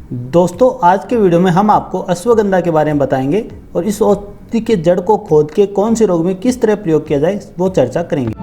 दोस्तों आज के वीडियो में हम आपको अश्वगंधा के बारे में बताएंगे और इस औषधि के जड़ को खोद के कौन से रोग में किस तरह प्रयोग किया जाए वो चर्चा करेंगे।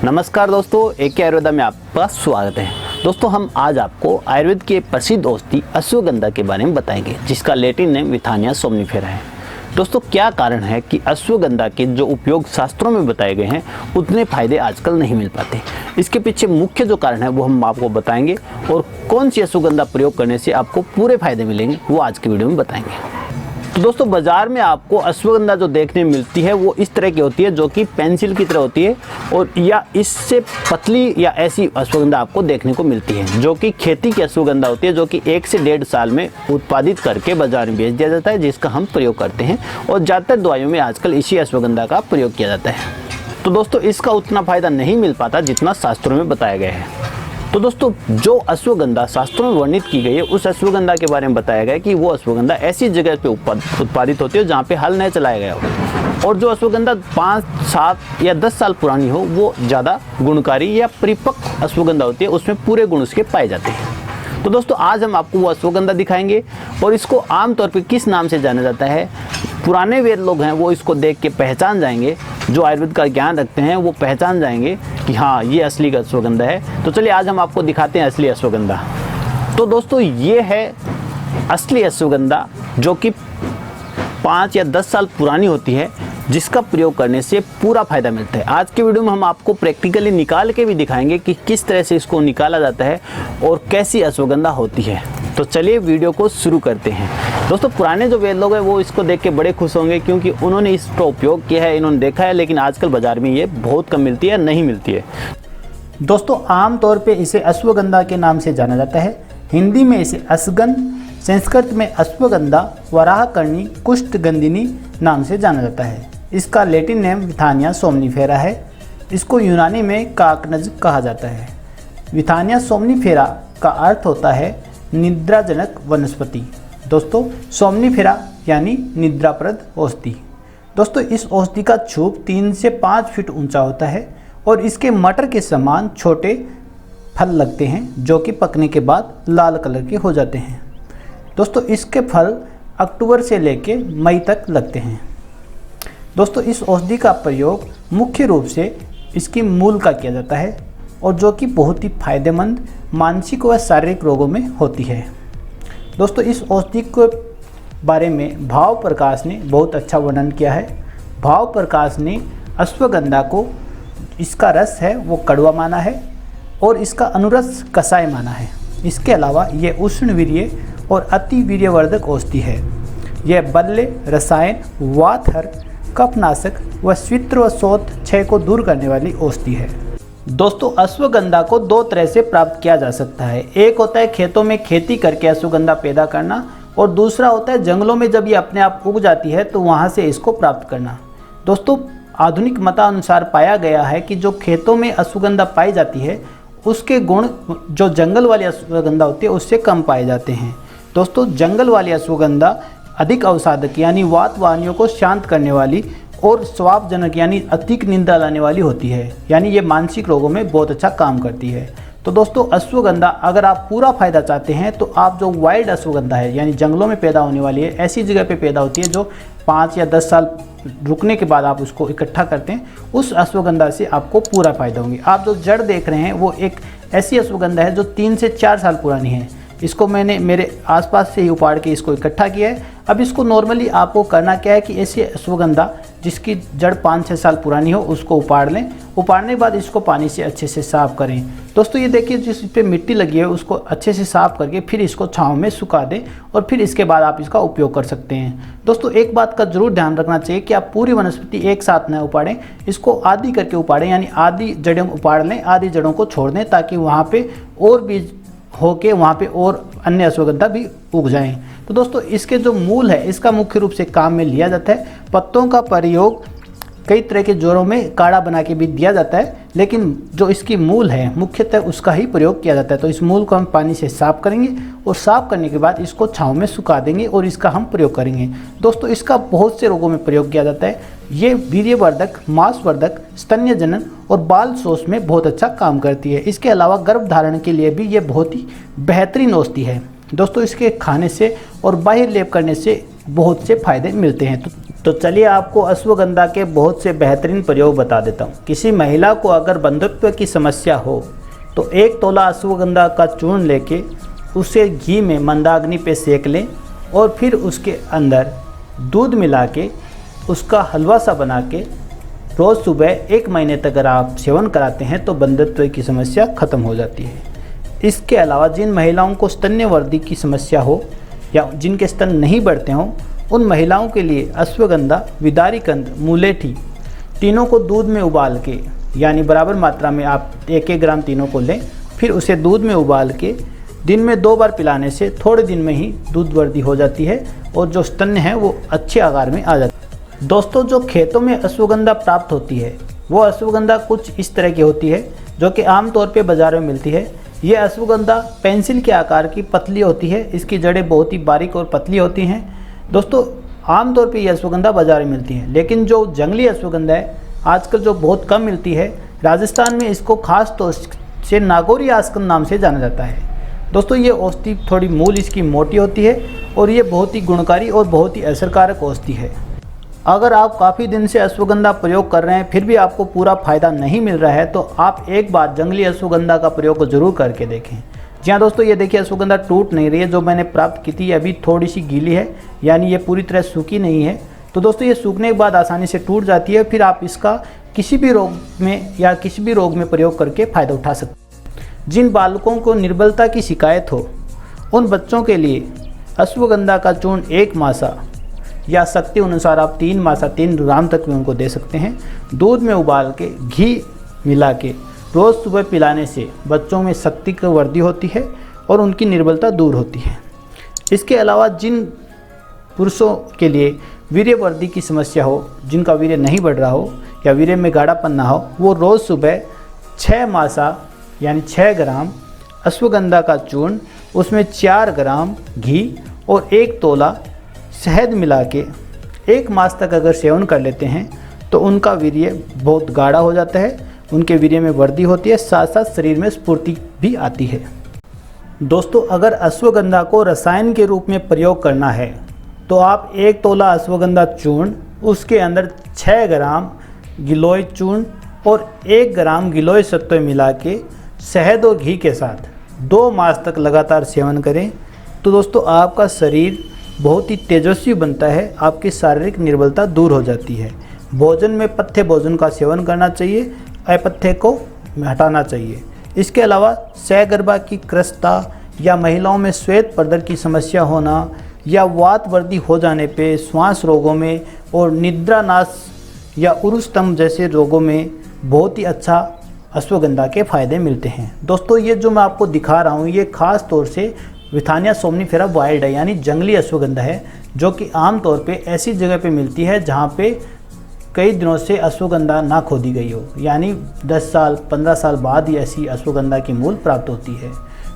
नमस्कार दोस्तों, AK आयुर्वेदा में आपका स्वागत है। दोस्तों हम आज आपको आयुर्वेद के प्रसिद्ध औषधि अश्वगंधा के बारे में बताएंगे, जिसका लैटिन नेम विथानिया सोमनिफेरा है। दोस्तों क्या कारण है कि अश्वगंधा के जो उपयोग शास्त्रों में बताए गए हैं उतने फायदे आजकल नहीं मिल पाते। इसके पीछे मुख्य जो कारण है वो हम आपको बताएंगे और कौन सी अश्वगंधा प्रयोग करने से आपको पूरे फायदे मिलेंगे वो आज की वीडियो में बताएंगे। तो दोस्तों बाजार में आपको अश्वगंधा जो देखने मिलती है वो इस तरह की होती है, जो कि पेंसिल की तरह होती है, और या इससे पतली या ऐसी अश्वगंधा आपको देखने को मिलती है, जो कि खेती की अश्वगंधा होती है, जो कि 1 से 1.5 साल में उत्पादित करके बाजार में बेच दिया जाता है, जिसका हम प्रयोग करते हैं। और ज़्यादातर दवाइयों में आजकल इसी अश्वगंधा का प्रयोग किया जाता है। तो दोस्तों इसका उतना फायदा नहीं मिल पाता जितना शास्त्रों में बताया गया है। तो दोस्तों जो अश्वगंधा शास्त्रों में वर्णित की गई है उस अश्वगंधा के बारे में बताया गया कि वो अश्वगंधा ऐसी जगह पे उत्पादित होती है जहाँ पे हल नहीं चलाया गया हो, और जो अश्वगंधा 5, 7 या 10 साल पुरानी हो वो ज़्यादा गुणकारी या परिपक्व अश्वगंधा होती है, उसमें पूरे गुण उसके पाए जाते हैं। तो दोस्तों आज हम आपको वो अश्वगंधा दिखाएंगे और इसको आमतौर पर किस नाम से जाना जाता है। पुराने वेद लोग हैं वो इसको देख के पहचान जाएंगे, जो आयुर्वेद का ज्ञान रखते हैं वो पहचान जाएंगे कि हाँ ये असली का अश्वगंधा है। तो चलिए आज हम आपको दिखाते हैं असली अश्वगंधा। तो दोस्तों ये है असली अश्वगंधा, जो कि 5 या 10 साल पुरानी होती है, जिसका प्रयोग करने से पूरा फायदा मिलता है। आज के वीडियो में हम आपको प्रैक्टिकली निकाल के भी दिखाएंगे कि किस तरह से इसको निकाला जाता है और कैसी अश्वगंधा होती है। तो चलिए वीडियो को शुरू करते हैं। दोस्तों पुराने जो वेद लोग हैं वो इसको देख के बड़े खुश होंगे, क्योंकि उन्होंने इसका उपयोग किया है, इन्होंने देखा है, लेकिन आजकल बाजार में ये बहुत कम मिलती है, नहीं मिलती है। दोस्तों आमतौर पे इसे अश्वगंधा के नाम से जाना जाता है। हिंदी में इसे अश्वगंध, संस्कृत में अश्वगंधा, वराहकर्णी, कुष्ठगंधिनी नाम से जाना जाता है। इसका लैटिन नेम विथानिया सोमनिफेरा है। इसको यूनानी में काकनज कहा जाता है। विथानिया सोमनिफेरा का अर्थ होता है निद्राजनक वनस्पति। दोस्तों सोमनिफेरा यानी निद्राप्रद औषधि। दोस्तों इस औषधि का छूप 3 से 5 फीट ऊंचा होता है और इसके मटर के समान छोटे फल लगते हैं, जो कि पकने के बाद लाल कलर के हो जाते हैं। दोस्तों इसके फल अक्टूबर से लेके मई तक लगते हैं। दोस्तों इस औषधि का प्रयोग मुख्य रूप से इसकी मूल का किया जाता है, और जो कि बहुत ही फायदेमंद मानसिक व शारीरिक रोगों में होती है। दोस्तों इस औषधि के बारे में भाव प्रकाश ने बहुत अच्छा वर्णन किया है। भाव प्रकाश ने अश्वगंधा को इसका रस है वो कड़वा माना है और इसका अनुरस कषाय माना है। इसके अलावा ये उष्णवीर्य और अति वीर्यवर्धक औषधि है। यह बल्ले, रसायन, वातहर, कफनाशक व स्वित्र व शौथ क्षय को दूर करने वाली औषधि है। दोस्तों अश्वगंधा को 2 तरह से प्राप्त किया जा सकता है। एक होता है खेतों में खेती करके अश्वगंधा पैदा करना, और दूसरा होता है जंगलों में जब ये अपने आप उग जाती है तो वहाँ से इसको प्राप्त करना। दोस्तों आधुनिक मतानुसार पाया गया है कि जो खेतों में अश्वगंधा पाई जाती है उसके गुण जो जंगल वाली अश्वगंधा होती है उससे कम पाए जाते हैं। दोस्तों जंगल वाली अश्वगंधा अधिक अवसादक यानी वात वाहिनियों को शांत करने वाली और स्वापजनक यानी अधिक निंदा लाने वाली होती है, यानी ये मानसिक रोगों में बहुत अच्छा काम करती है। तो दोस्तों अश्वगंधा अगर आप पूरा फायदा चाहते हैं तो आप जो वाइल्ड अश्वगंधा है यानी जंगलों में पैदा होने वाली है, ऐसी जगह पे पैदा होती है जो 5 या 10 साल रुकने के बाद आप उसको इकट्ठा करते हैं, उस अश्वगंधा से आपको पूरा फायदा होंगे। आप जो जड़ देख रहे हैं वो एक ऐसी अश्वगंधा है जो 3 से 4 साल पुरानी है। इसको मैंने मेरे आसपास से ही उपाड़ के इसको इकट्ठा किया है। अब इसको नॉर्मली आपको करना क्या है कि ऐसी अश्वगंधा जिसकी जड़ 5-6 साल पुरानी हो उसको उपाड़ लें। उपाड़ने के बाद इसको पानी से अच्छे से साफ़ करें। दोस्तों ये देखिए जिस पे मिट्टी लगी है उसको अच्छे से साफ़ करके फिर इसको छांव में सुखा दें, और फिर इसके बाद आप इसका उपयोग कर सकते हैं। दोस्तों एक बात का जरूर ध्यान रखना चाहिए कि आप पूरी वनस्पति एक साथ न उपाड़ें, इसको आधी करके उपाड़ें, यानी आधी जड़ों उपाड़ लें, आधी जड़ों को छोड़ दें, ताकि वहाँ पे और बीज होके वहाँ पे और अन्य अश्वगंधा भी उग जाएं। तो दोस्तों इसके जो मूल है इसका मुख्य रूप से काम में लिया जाता है। पत्तों का प्रयोग कई तरह के ज्वरों में काढ़ा बना के भी दिया जाता है, लेकिन जो इसकी मूल है मुख्यतः उसका ही प्रयोग किया जाता है। तो इस मूल को हम पानी से साफ करेंगे और साफ करने के बाद इसको छाँव में सुखा देंगे और इसका हम प्रयोग करेंगे। दोस्तों इसका बहुत से रोगों में प्रयोग किया जाता है। ये वीर्यवर्धक, मांसवर्धक, स्तन्य जनन और बाल शोष में बहुत अच्छा काम करती है। इसके अलावा गर्भ धारण के लिए भी ये बहुत ही बेहतरीन औषधि है। दोस्तों इसके खाने से और बाहर लेप करने से बहुत से फायदे मिलते हैं। तो चलिए आपको अश्वगंधा के बहुत से बेहतरीन प्रयोग बता देता हूँ। किसी महिला को अगर बंधुत्व की समस्या हो तो 1 तोला अश्वगंधा का चूर्ण लेके उसे घी में मंदाग्नि पे सेक लें और फिर उसके अंदर दूध मिला के उसका हलवा सा बना के रोज़ सुबह 1 महीने तक अगर आप सेवन कराते हैं तो बंधुत्व की समस्या ख़त्म हो जाती है। इसके अलावा जिन महिलाओं को स्तन्यवर्धि की समस्या हो या जिनके स्तन नहीं बढ़ते हों, उन महिलाओं के लिए अश्वगंधा, विदारीकंद, मुलेठी तीनों को दूध में उबाल के, यानी बराबर मात्रा में आप 1-1 ग्राम तीनों को लें, फिर उसे दूध में उबाल के दिन में 2 बार पिलाने से थोड़े दिन में ही दूध वृद्धि हो जाती है और जो स्तन है वो अच्छे आकार में आ जाता है। दोस्तों जो खेतों में अश्वगंधा प्राप्त होती है वो अश्वगंधा कुछ इस तरह की होती है जो कि आमतौर पर बाज़ार में मिलती है। ये अश्वगंधा पेंसिल के आकार की पतली होती है। इसकी जड़ें बहुत ही बारीक और पतली होती हैं। दोस्तों आमतौर पे ये अश्वगंधा बाज़ार में मिलती है, लेकिन जो जंगली अश्वगंधा है आजकल जो बहुत कम मिलती है, राजस्थान में इसको खास तौर से नागौरी आस्कन नाम से जाना जाता है। दोस्तों ये औषधि थोड़ी मूल इसकी मोटी होती है और ये बहुत ही गुणकारी और बहुत ही असरकारक औषधि है। अगर आप काफ़ी दिन से अश्वगंधा प्रयोग कर रहे हैं फिर भी आपको पूरा फ़ायदा नहीं मिल रहा है तो आप एक बार जंगली अश्वगंधा का प्रयोग ज़रूर करके देखें। जी हाँ दोस्तों, ये देखिए अश्वगंधा टूट नहीं रही है। जो मैंने प्राप्त की थी अभी थोड़ी सी गीली है, यानी ये पूरी तरह सूखी नहीं है। तो दोस्तों ये सूखने के बाद आसानी से टूट जाती है। फिर आप इसका किसी भी रोग में प्रयोग करके फ़ायदा उठा सकते हैं। जिन बालकों को निर्बलता की शिकायत हो उन बच्चों के लिए अश्वगंधा का चूर्ण 1 मासा या शक्ति अनुसार आप 3 मासा 3 ग्राम तक भी उनको दे सकते हैं। दूध में उबाल के घी मिला के रोज़ सुबह पिलाने से बच्चों में शक्ति की वृद्धि होती है और उनकी निर्बलता दूर होती है। इसके अलावा जिन पुरुषों के लिए वीर्यवृद्धि की समस्या हो, जिनका वीर्य नहीं बढ़ रहा हो या वीर्य में गाढ़ापन ना हो, वो रोज़ सुबह 6 मासा यानी 6 ग्राम अश्वगंधा का चूर्ण, उसमें 4 ग्राम घी और 1 तोला शहद मिला के 1 मास तक अगर सेवन कर लेते हैं तो उनका वीर्य बहुत गाढ़ा हो जाता है, उनके वीर्य में वृद्धि होती है, साथ साथ शरीर में स्फूर्ति भी आती है। दोस्तों अगर अश्वगंधा को रसायन के रूप में प्रयोग करना है तो आप 1 तोला अश्वगंधा चूर्ण, उसके अंदर 6 ग्राम गिलोय चूर्ण और 1 ग्राम गिलोय सत्व मिला के शहद और घी के साथ 2 मास तक लगातार सेवन करें तो दोस्तों आपका शरीर बहुत ही तेजस्वी बनता है, आपकी शारीरिक निर्बलता दूर हो जाती है। भोजन में पथ्य भोजन का सेवन करना चाहिए, अपथ्य को हटाना चाहिए। इसके अलावा सहगर्भा की क्रस्ता या महिलाओं में श्वेत प्रदर की समस्या होना या वात वृद्धि हो जाने पे श्वास रोगों में और निद्रानाश या उरुस्तंभ जैसे रोगों में बहुत ही अच्छा अश्वगंधा के फायदे मिलते हैं। दोस्तों ये जो मैं आपको दिखा रहा हूँ ये खास तौर से विथानिया सोमनीफेरा वाइल्ड है, यानी जंगली अश्वगंधा है, जो कि आमतौर पे ऐसी जगह पे मिलती है जहाँ पे कई दिनों से अश्वगंधा ना खोदी गई हो, यानी 10 साल 15 साल बाद ही ऐसी अश्वगंधा की मूल प्राप्त होती है।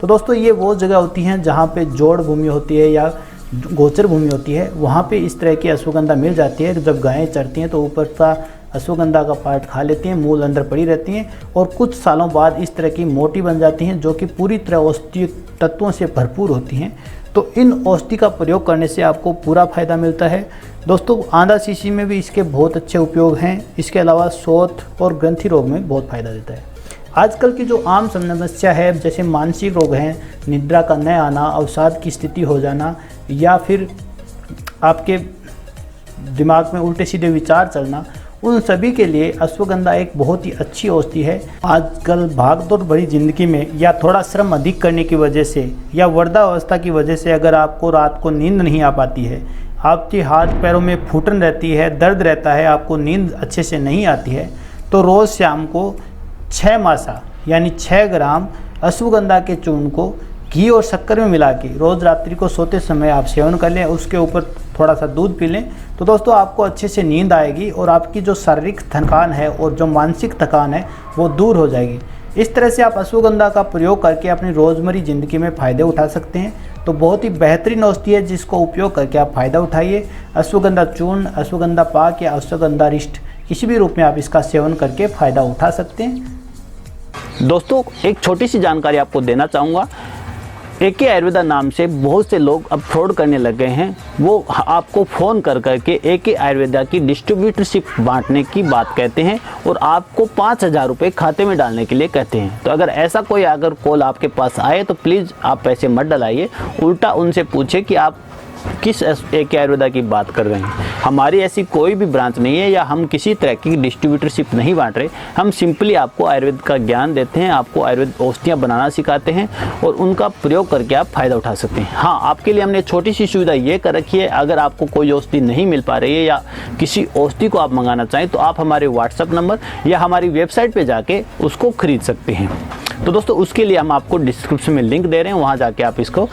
तो दोस्तों ये वो जगह होती हैं जहाँ पे जोड़ भूमि होती है या गोचर भूमि होती है, वहाँ पे इस तरह की अश्वगंधा मिल जाती है। जब गायें चरती हैं तो ऊपर का अश्वगंधा का पार्ट खा लेती हैं, मूल अंदर पड़ी रहती हैं और कुछ सालों बाद इस तरह की मोटी बन जाती हैं जो कि पूरी तरह औषधीय तत्वों से भरपूर होती हैं। तो इन औषधि का प्रयोग करने से आपको पूरा फायदा मिलता है। दोस्तों आंधा शीशी में भी इसके बहुत अच्छे उपयोग हैं। इसके अलावा शोथ और ग्रंथि रोग में बहुत फ़ायदा देता है। आजकल की जो आम समस्या है जैसे मानसिक रोग हैं, निद्रा का न आना, अवसाद की स्थिति हो जाना या फिर आपके दिमाग में उल्टे सीधे विचार चलना, उन सभी के लिए अश्वगंधा एक बहुत ही अच्छी औषधि है। आजकल भागदौड़ भरी ज़िंदगी में या थोड़ा श्रम अधिक करने की वजह से या वृद्धावस्था की वजह से अगर आपको रात को नींद नहीं आ पाती है, आपके हाथ पैरों में फूटन रहती है, दर्द रहता है, आपको नींद अच्छे से नहीं आती है, तो रोज़ शाम को 6 मासा यानी 6 ग्राम अश्वगंधा के चूर्ण को घी और शक्कर में मिला के रोज़ रात्रि को सोते समय आप सेवन कर लें। उसके ऊपर थोड़ा सा दूध पी लें तो दोस्तों आपको अच्छे से नींद आएगी और आपकी जो शारीरिक थकान है और जो मानसिक थकान है वो दूर हो जाएगी। इस तरह से आप अश्वगंधा का प्रयोग करके अपनी रोज़मर्रा ज़िंदगी में फ़ायदे उठा सकते हैं। तो बहुत ही बेहतरीन औषधि है जिसको उपयोग करके आप फ़ायदा उठाइए। अश्वगंधा चूर्ण, अश्वगंधा पाक या अश्वगंधा रिष्ट किसी भी रूप में आप इसका सेवन करके फ़ायदा उठा सकते हैं। दोस्तों एक छोटी सी जानकारी आपको देना चाहूँगा। एके आयुर्वेदा नाम से बहुत से लोग अब फ्रॉड करने लग गए हैं। वो आपको फ़ोन कर करके एके आयुर्वेदा की डिस्ट्रीब्यूटरशिप बांटने की बात कहते हैं और आपको 5,000 रुपये खाते में डालने के लिए कहते हैं। तो अगर ऐसा कोई अगर कॉल आपके पास आए तो प्लीज़ आप पैसे मत डलाइए, उल्टा उनसे पूछे कि आप किस एके आयुर्वेदा की बात कर रहे हैं। हमारी ऐसी कोई भी ब्रांच नहीं है या हम किसी तरह की डिस्ट्रीब्यूटरशिप नहीं बांट रहे। हम सिंपली आपको आयुर्वेद का ज्ञान देते हैं, आपको आयुर्वेद औषधियाँ बनाना सिखाते हैं और उनका प्रयोग करके आप फ़ायदा उठा सकते हैं। हाँ, आपके लिए हमने छोटी सी सुविधा ये कर रखी है, अगर आपको कोई औषधि नहीं मिल पा रही है या किसी औषधि को आप मंगाना चाहें तो आप हमारे व्हाट्सएप नंबर या हमारी वेबसाइट पर जाके उसको खरीद सकते हैं। तो दोस्तों उसके लिए हम आपको डिस्क्रिप्शन में लिंक दे रहे हैं, वहाँ जाके आप इसको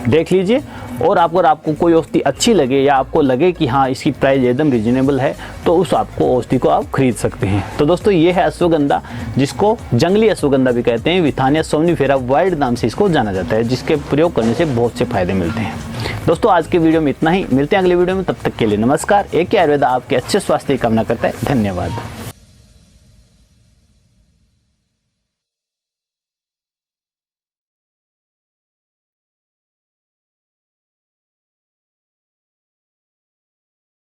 देख लीजिए। और अगर आपको कोई औषधि अच्छी लगे या आपको लगे कि हाँ इसकी प्राइस एकदम रीजनेबल है तो उस आपको औषधि को आप खरीद सकते हैं। तो दोस्तों ये है अश्वगंधा, जिसको जंगली अश्वगंधा भी कहते हैं। विथानिया सोमनिफेरा वाइल्ड नाम से इसको जाना जाता है, जिसके प्रयोग करने से बहुत से फायदे मिलते हैं। दोस्तों आज के वीडियो में इतना ही, मिलते हैं अगले वीडियो में। तब तक के लिए नमस्कार। एके आयुर्वेदा आपके अच्छे स्वास्थ्य की कामना करता है। धन्यवाद।